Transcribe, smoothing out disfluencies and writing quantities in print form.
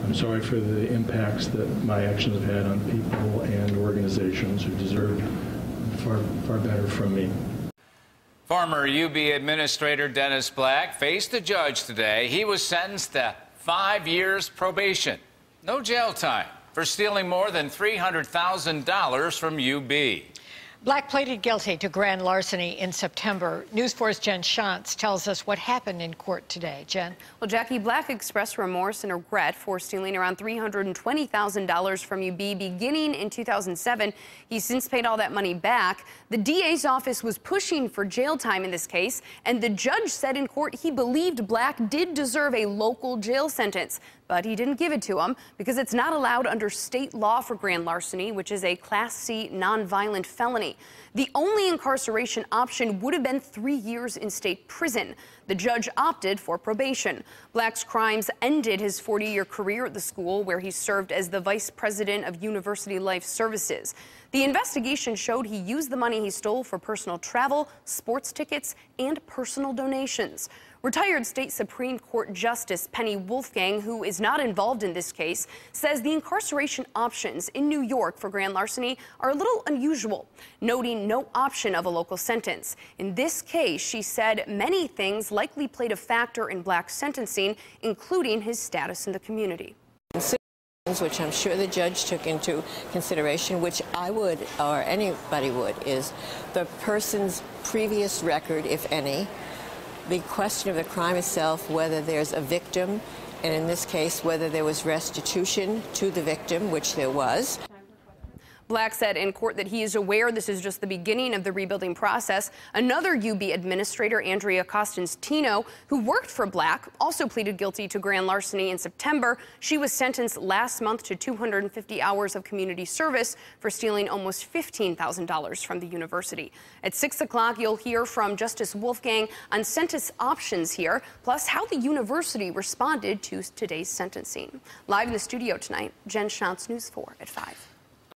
I'm sorry for the impacts that my actions have had on people and organizations who deserve far better from me. Former UB Administrator Dennis Black faced a judge today. He was sentenced to 5 years probation. No jail time for stealing more than $300,000 from UB. Black pleaded guilty to grand larceny in September. News 4's Jen Shantz tells us what happened in court today. Jen? Well, Jackie, Black expressed remorse and regret for stealing around $320,000 from UB beginning in 2007. He's since paid all that money back. The DA's office was pushing for jail time in this case, and the judge said in court he believed Black did deserve a local jail sentence. But he didn't give it to him because it's not allowed under state law for grand larceny, which is a Class C nonviolent felony. The only incarceration option would have been 3 years in state prison. The judge opted for probation. Black's crimes ended his 40-year career at the school, where he served as the vice president of University Life Services. The investigation showed he used the money he stole for personal travel, sports tickets, and personal donations. Retired state Supreme Court Justice Penny Wolfgang, who is not involved in this case, says the incarceration options in New York for grand larceny are a little unusual, noting no option of a local sentence. In this case, she said many things likely played a factor in Black's sentencing, including his status in the community. Which I'm sure the judge took into consideration, which I would, or anybody would, is the person's previous record, if any, the question of the crime itself, whether there's a victim, and in this case, whether there was restitution to the victim, which there was. Black said in court that he is aware this is just the beginning of the rebuilding process. Another UB administrator, Andrea Costantino, who worked for Black, also pleaded guilty to grand larceny in September. She was sentenced last month to 250 hours of community service for stealing almost $15,000 from the university. At 6 o'clock, you'll hear from Justice Wolfgang on sentence options here, plus how the university responded to today's sentencing. Live in the studio tonight, Jen Shantz, News 4 at 5.